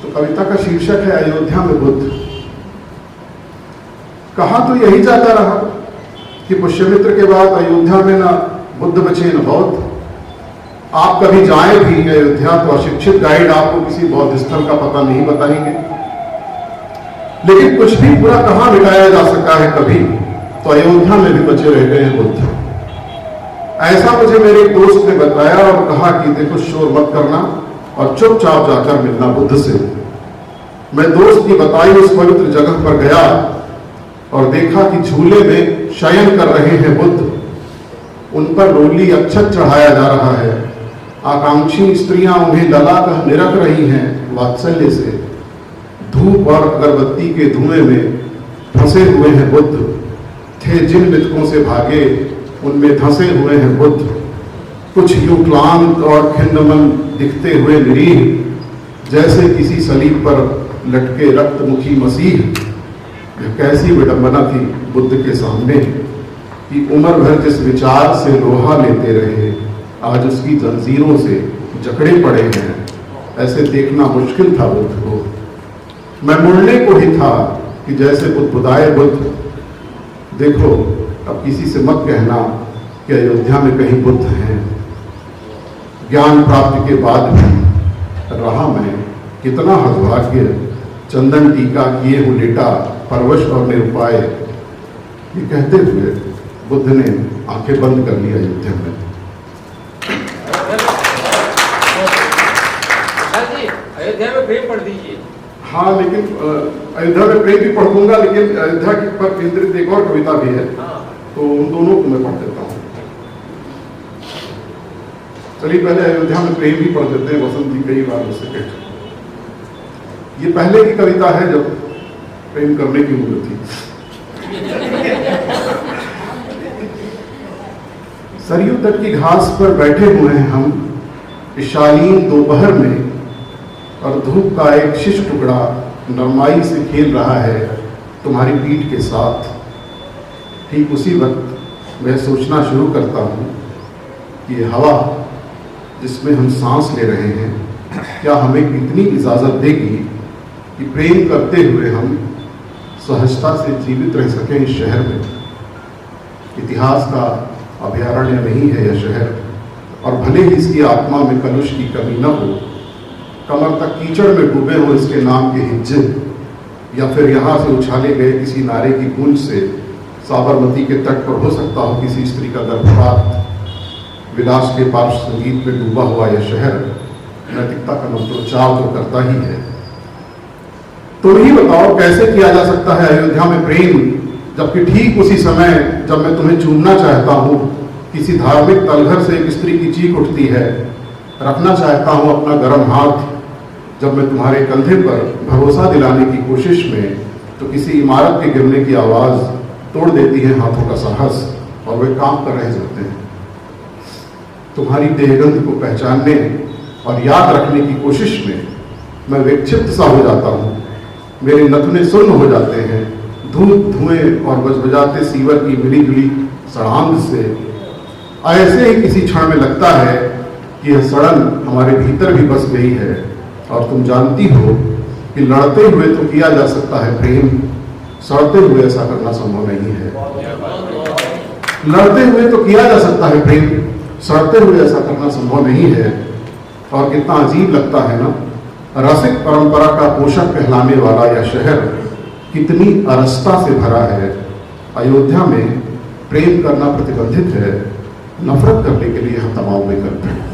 तो कविता का शीर्षक है अयोध्या में बुद्ध। कहा तो यही जाता रहा कि पुष्यमित्र के बाद अयोध्या में न बुद्ध बचे न बौद्ध। आप कभी जाएं भी अयोध्या तो अशिक्षित गाइड आपको किसी बौद्ध स्थल का पता नहीं बताएंगे। लेकिन कुछ भी पूरा कहां मिटाया जा सका है कभी, तो अयोध्या में भी बचे रह गए हैं बुद्ध। ऐसा मुझे मेरे एक दोस्त ने बताया और कहा कि देखो शोर मत करना और चुपचाप जाकर मिलना बुद्ध से। मैं दोस्त की बताई उस पवित्र जगह पर गया और देखा कि झूले में शयन कर रहे हैं बुद्ध। उन पर रोली अक्षत चढ़ाया जा रहा है। आकांक्षी स्त्रियां उन्हें ललाकर निरख रही हैं वात्सल्य से। धूप और अगरबत्ती के धुएं में फंसे हुए हैं बुद्ध। थे जिन मृतकों से भागे उनमें धंसे हुए हैं बुद्ध। कुछ यूं क्लांत और खिन्नमन दिखते हुए निरीह, जैसे किसी सलीब पर लटके रक्तमुखी मसीह। यह कैसी विडंबना थी बुद्ध के सामने कि उम्र भर जिस विचार से लोहा लेते रहे, आज उसकी जंजीरों से जकड़े पड़े हैं। ऐसे देखना मुश्किल था बुद्ध को। मैं मुड़ने को ही था कि जैसे बुदबुदाए बुद्ध। देखो अब किसी से मत कहना कि अयोध्या में कहीं बुद्ध हैं। ज्ञान प्राप्ति के बाद भी रहा मैं कितना हतभाग्य, चंदन टीका किए हुए लेटा परवश और निरुपाय। ये कहते हुए बुद्ध ने आंखें बंद कर ली अयोध्या में। अयोध्या में प्रेम पढ़ दीजिए। हाँ, लेकिन अयोध्या में प्रेम भी पढ़ दूंगा, लेकिन अयोध्या के पर केंद्रित एक और कविता भी है। तो उन दोनों को मैं पढ़ देता हूँ। चलिए पहले अयोध्या में प्रेम भी पढ़ देते हैं। वसंत जी कई बार उससे कह चुके। ये पहले की कविता है जब प्रेम करने की उम्र थी। सरयू तट की घास पर बैठे हुए हैं हम इस शालीन दोपहर में, और धूप का एक शिष्ट टुकड़ा नरमाई से खेल रहा है तुम्हारी पीठ के साथ। ठीक उसी वक्त मैं सोचना शुरू करता हूँ कि ये हवा जिसमें हम सांस ले रहे हैं, क्या हमें इतनी इजाज़त देगी कि प्रेम करते हुए हम सहजता से जीवित रह सकें इस शहर में। इतिहास का अभयारण्य नहीं है यह शहर, और भले ही इसकी आत्मा में कलुष की कमी न हो, कमर तक कीचड़ में डूबे हो इसके नाम के हिज्जे, या फिर यहाँ से उछाले गए किसी नारे की गूंज से साबरमती के तट पर हो सकता हो किसी स्त्री का गर्भपात। विलास के पार्श्व संगीत में डूबा हुआ यह शहर नैतिकता का मंत्रोच्चार तो करता ही है। तुम ही बताओ कैसे किया जा सकता है अयोध्या में प्रेम, जबकि ठीक उसी समय जब मैं तुम्हें चूमना चाहता हूँ, किसी धार्मिक तलघर से एक स्त्री की चीख उठती है। रखना चाहता हूँ अपना गर्म हाथ जब मैं तुम्हारे कंधे पर भरोसा दिलाने की कोशिश में, तो किसी इमारत के गिरने की आवाज़ तोड़ देती है हाथों का साहस, और वे काम कर रह जाते हैं। तुम्हारी देहगंध को पहचानने और याद रखने की कोशिश में मैं विक्षिप्त सा हो जाता हूँ। मेरे नथुने सुन्न हो जाते हैं धूप, धुएं और बजबजाते सीवर की मिली जुली सड़ांध से। ऐसे ही किसी क्षण में लगता है कि यह सड़न हमारे भीतर भी बस गई है। और तुम जानती हो कि लड़ते हुए तो किया जा सकता है प्रेम, सड़ते हुए ऐसा करना संभव नहीं है। लड़ते हुए तो किया जा सकता है प्रेम, सड़ते हुए ऐसा करना संभव नहीं है। और कितना अजीब लगता है ना, रसिक परंपरा का पोषक कहलाने वाला यह शहर कितनी अरसता से भरा है। अयोध्या में प्रेम करना प्रतिबंधित है, नफरत करने के लिए हम तमाम में करते हैं।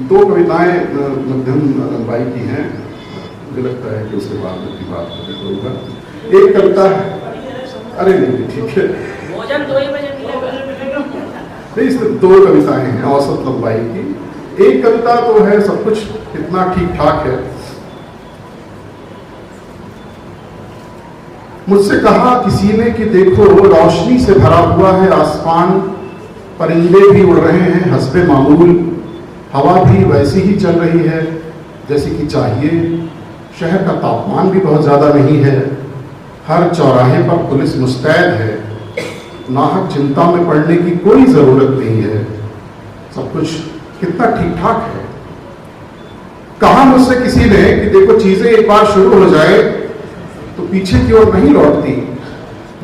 दो कविताएं मध्यम लंबाई की हैं, मुझे लगता है कि उसके बाद की बात करूँगा। एक कविता, अरे नहीं ठीक है, नहीं दो कविताएं हैं औसत लंबाई की। एक कविता तो है सब कुछ इतना ठीक ठाक है। मुझसे कहा किसी ने कि देखो रोशनी से भरा हुआ है आसमान, परिंदे भी उड़ रहे हैं हस्बे मामूल, हवा भी वैसी ही चल रही है जैसे कि चाहिए। शहर का तापमान भी बहुत ज़्यादा नहीं है। हर चौराहे पर पुलिस मुस्तैद है। नाहक चिंता में पड़ने की कोई ज़रूरत नहीं है। सब कुछ कितना ठीक ठाक है। कहा मुझसे किसी ने कि देखो चीजें एक बार शुरू हो जाए तो पीछे की ओर नहीं लौटती,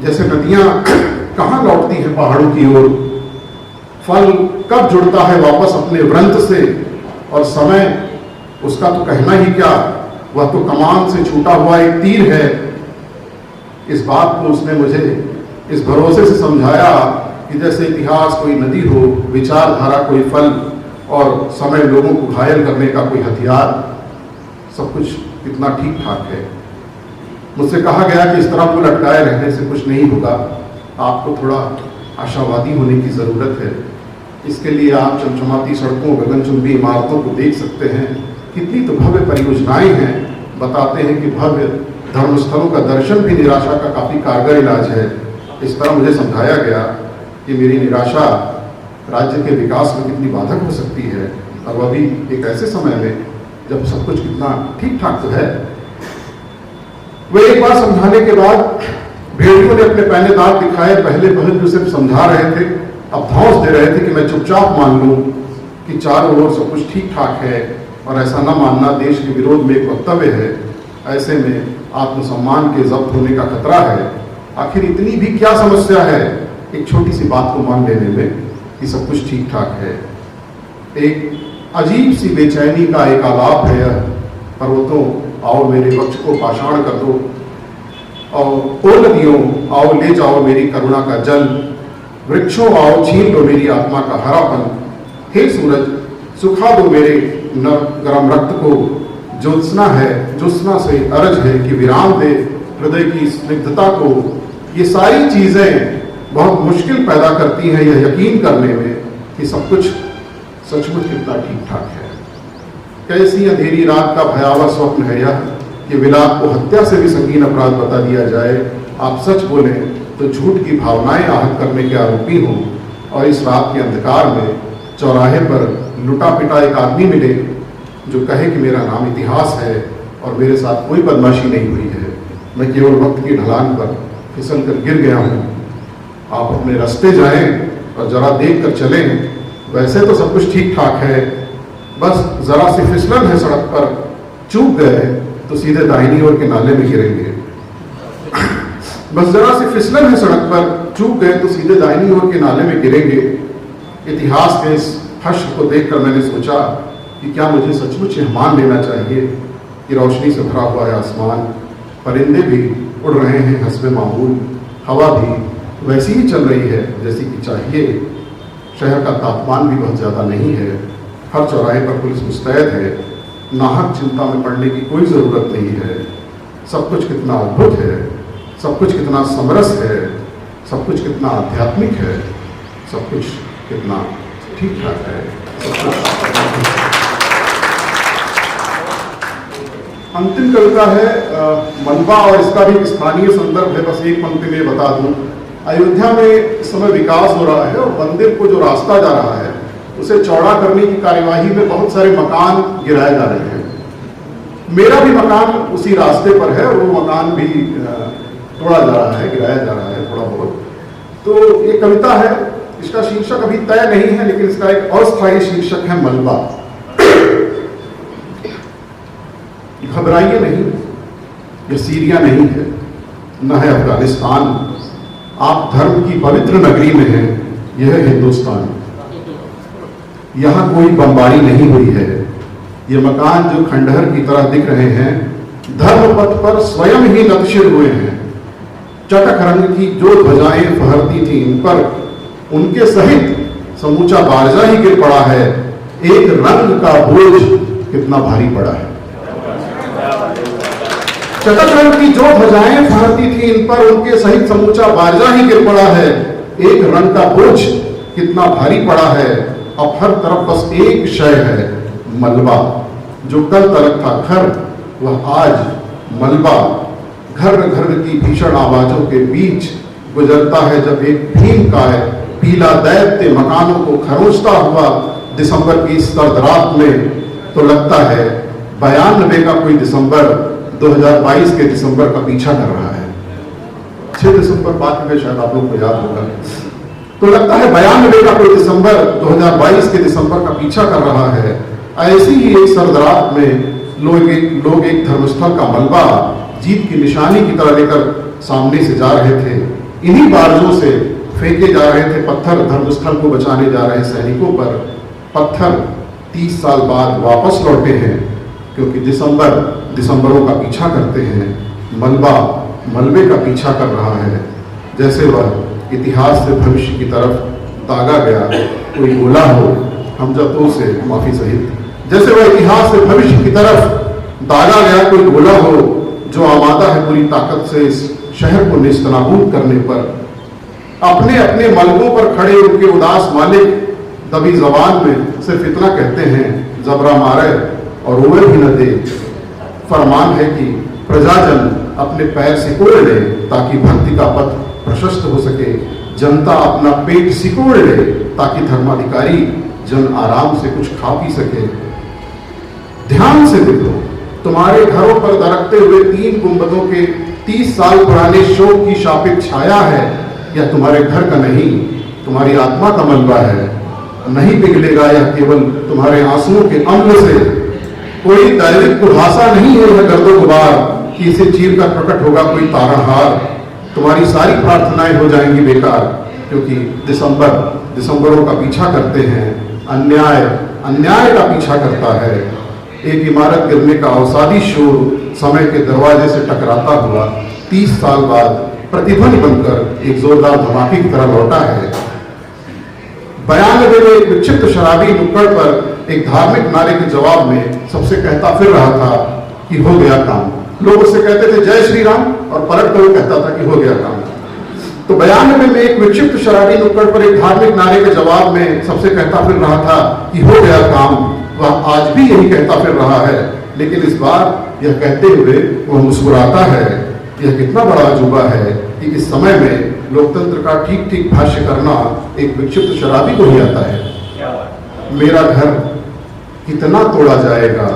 जैसे नदियां कहां लौटती हैं पहाड़ों की ओर। फल कब जुड़ता है वापस अपने व्रंत से, और समय उसका तो कहना ही क्या, वह तो कमान से छूटा हुआ एक तीर है। इस बात को उसने मुझे इस भरोसे से समझाया कि जैसे इतिहास कोई नदी हो, विचारधारा कोई फल, और समय लोगों को घायल करने का कोई हथियार। सब कुछ कितना ठीक ठाक है। मुझसे कहा गया कि इस तरह मुंह लटकाए रहने से कुछ नहीं होगा, आपको थोड़ा आशावादी होने की जरूरत है। इसके लिए आप चमचमाती सड़कों, गगनचुंबी इमारतों को देख सकते हैं। कितनी तो भव्य परियोजनाएं हैं। बताते हैं कि भव्य धर्मस्थलों का दर्शन भी निराशा का काफी कारगर इलाज है। इस तरह मुझे समझाया गया कि मेरी निराशा राज्य के विकास में कितनी बाधक हो सकती है, और वह भी एक ऐसे समय में जब सब कुछ कितना ठीक ठाक तो है। वे एक बार समझाने के बाद भेड़ियों ने अपने पहले दांत दिखाए। पहले पहल जो सिर्फ समझा रहे थे, अब धौंस दे रहे थे कि मैं चुपचाप मान लूं कि चारों ओर सब कुछ ठीक ठाक है, और ऐसा न मानना देश के विरोध में एक वक्तव्य है। ऐसे में आत्मसम्मान के जब्त होने का खतरा है। आखिर इतनी भी क्या समस्या है एक छोटी सी बात को मान लेने में कि सब कुछ ठीक ठाक है। एक अजीब सी बेचैनी का एक आलाप है यह। पर्वतों आओ मेरे वक्ष को पाषाण कर दो, और ओ नदियों आओ ले जाओ मेरी करुणा का जल, वृक्षों आओ छीन लो मेरी आत्मा का हरापन, हे सूरज सुखा दो मेरे गरम रक्त को, ज्योत्सना से अरज है कि विराम दे हृदय की स्निग्धता को। ये सारी चीजें बहुत मुश्किल पैदा करती हैं यह यकीन करने में कि सब कुछ सचमुच कितना ठीक ठाक है। कैसी अंधेरी रात का भयावह स्वप्न है यह कि विलाप को हत्या से भी संगीन अपराध बता दिया जाए। आप सच बोले तो झूठ की भावनाएं आहत करने के आरोपी हों, और इस रात के अंधकार में चौराहे पर लुटा पिटा एक आदमी मिले जो कहे कि मेरा नाम इतिहास है और मेरे साथ कोई बदमाशी नहीं हुई है, मैं केवल वक्त की ढलान पर फिसल कर गिर गया हूँ। आप अपने रास्ते जाएं और जरा देख कर चलें। वैसे तो सब कुछ ठीक ठाक है, बस जरा सी फिसलन है सड़क पर, चूक गए तो सीधे दाहिनी ओर के नाले में गिरेंगे। बस जरा सी फिसलन है सड़क पर, चूक गए तो सीधे दाहिनी ओर के नाले में गिरेंगे। इतिहास के इस हश्र को देखकर मैंने सोचा कि क्या मुझे सचमुच यह मान लेना चाहिए कि रोशनी से भरा हुआ है आसमान, परिंदे भी उड़ रहे हैं हस्बे मामूल, हवा भी वैसी ही चल रही है जैसी कि चाहिए, शहर का तापमान भी बहुत ज़्यादा नहीं है, हर चौराहे पर पुलिस मुस्तैद है, नाहक चिंता में पड़ने की कोई ज़रूरत नहीं है। सब कुछ कितना अद्भुत है, सब कुछ कितना समरस है, सब कुछ कितना आध्यात्मिक है, सब कुछ कितना ठीक ठाक है, सब कुछ। अंतिम कविता है मनवा, और इसका भी स्थानीय संदर्भ है। बस एक पंक्ति में बता दूं, अयोध्या में इस समय विकास हो रहा है और मंदिर को जो रास्ता जा रहा है उसे चौड़ा करने की कार्यवाही में बहुत सारे मकान गिराए जा रहे हैं। मेरा भी मकान उसी रास्ते पर है और वो मकान भी तोड़ा जा रहा है, गिराया जा रहा है थोड़ा बहुत। तो ये कविता है, इसका शीर्षक अभी तय नहीं है, लेकिन इसका एक अस्थायी शीर्षक है मलबा। घबराइए नहीं, यह सीरिया नहीं है, न है अफगानिस्तान। आप धर्म की पवित्र नगरी में हैं, यह है हिंदुस्तान। यहां कोई बमबारी नहीं हुई है। ये मकान जो खंडहर की तरह दिख रहे हैं, धर्म पथ पर स्वयं ही नतशिर हुए हैं। चटक रंग की जो ध्वजाएं फहरती थी इन पर, उनके सहित समूचा बारजा ही गिर पड़ा है। एक रंग का बोझ कितना भारी पड़ा है। चटक रंग की जो ध्वजाएं फहरती थी इन पर, उनके सहित समूचा बारजा ही गिर पड़ा है। एक रंग का बोझ कितना भारी पड़ा है। अब हर तरफ बस एक शय है, मलबा। जो कल तलक था घर, वह आज मलबा। घर घर की भीषण आवाजों के बीच गुजरता है जब एक भीमकाय पीला दैत्य मकानों को खरोंचता हुआ दिसंबर की सर्द रात में, तो लगता है 92 का कोई दिसंबर 2022 के दिसंबर का पीछा कर रहा है। 6 दिसंबर बाद में शायद आप लोग को याद होगा। तो लगता है 92 का कोई दिसंबर 2022 के दिसंबर का पीछा कर रहा है। ऐसी ही एक सर्द रात में लोग एक धर्मस्थल का मलबा जीत की निशानी की तरह लेकर सामने से जा रहे थे। इन्हीं बारजों से फेंके जा रहे थे पत्थर धर्मस्थल को बचाने जा रहे सैनिकों पर। पत्थर 30 साल बाद वापस लौटे हैं, क्योंकि दिसंबरों का पीछा करते हैं, मलबा मलबे का पीछा कर रहा है। जैसे वह इतिहास से भविष्य की तरफ दागा गया कोई गोला हो, हमजतों से माफी सहित, जैसे वह इतिहास से भविष्य की तरफ दागा गया कोई गोला हो जो आमादा है पूरी ताकत से इस शहर को नेस्तनाबूद करने पर। अपने अपने मलबों पर खड़े उनके उदास मालिक दबी जबान में सिर्फ इतना कहते हैं, जबरा मारे और रोए भी न दे। फरमान है कि प्रजाजन अपने पैर सिकोड़ ले ताकि भक्ति का पथ प्रशस्त हो सके। जनता अपना पेट सिकोड़ ले ताकि धर्माधिकारी जन आराम से कुछ खा पी सके। ध्यान से देखो, तुम्हारे घरों पर दरकते हुए 3 गुंबदों के 30 साल पुराने शोक की शापित छाया है, या तुम्हारे घर का नहीं, तुम्हारी आत्मा का मलबा है। नहीं पिघलेगा यह केवल तुम्हारे आंसुओं के अम्ल से। कोई दैविक कुहासा नहीं है यह गर्दो गुबार कि इसे चीर कर प्रकट होगा कोई तारणहार। तुम्हारी सारी प्रार्थनाएं हो जाएंगी बेकार, क्योंकि दिसंबरों का पीछा करते हैं। अन्याय का पीछा करता है। एक इमारत गिरने का अवसादी शोर समय के दरवाजे से टकराता हुआ 30 साल बाद प्रतिध्वनि बनकर एक जोरदार धमाके की तरह लौटा है। 92 में एक विक्षिप्त शराबी नुक्कड़ पर एक धार्मिक नारे के जवाब में सबसे कहता फिर रहा था कि हो गया काम। लोग उससे कहते थे जय श्री राम, और पलट कर वो कहता था कि हो गया काम। तो 92 में एक विक्षिप्त शराबी नुक्कड़ पर एक धार्मिक नारे के जवाब में सबसे कहता फिर रहा था कि हो गया काम। वह आज भी यही कहता फिर रहा है, लेकिन इस बार यह कहते हुए वह मुस्कुराता है। यह कितना बड़ा अजूबा है कि इस समय में लोकतंत्र का ठीक भाष्य करना एक विक्षिप्त शराबी को ही आता है। मेरा घर कितना तोड़ा जाएगा,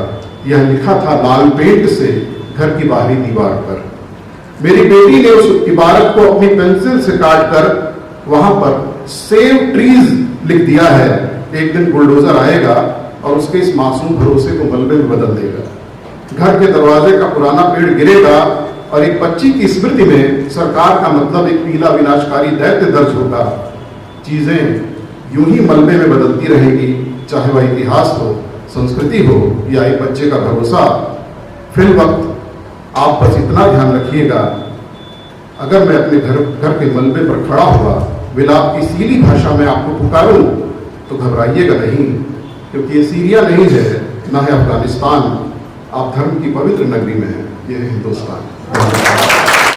यह लिखा था लाल पेंट से घर की बाहरी दीवार पर। मेरी बेटी ने उस इबारत को अपनी पेंसिल से काटकर वहां पर सेव ट्रीज लिख दिया है। एक दिन बुलडोजर आएगा और उसके इस मासूम भरोसे को मलबे में बदल देगा। घर के दरवाजे का पुराना पेड़ गिरेगा और एक बच्ची की स्मृति में सरकार का मतलब एक पीला विनाशकारी दैत्य दर्ज होगा। चीजें यूं ही मलबे में बदलती रहेंगी, चाहे वह इतिहास हो, संस्कृति हो या एक बच्चे का भरोसा। फिल वक्त आप बस इतना ध्यान रखिएगा, अगर मैं अपने घर के मलबे पर खड़ा हुआ विलाप की सीली भाषा में आपको पुकारूं तो घबराइएगा नहीं, क्योंकि ये सीरिया नहीं है, ना है अफगानिस्तान। आप धर्म की पवित्र नगरी में हैं, ये है हिंदुस्तान।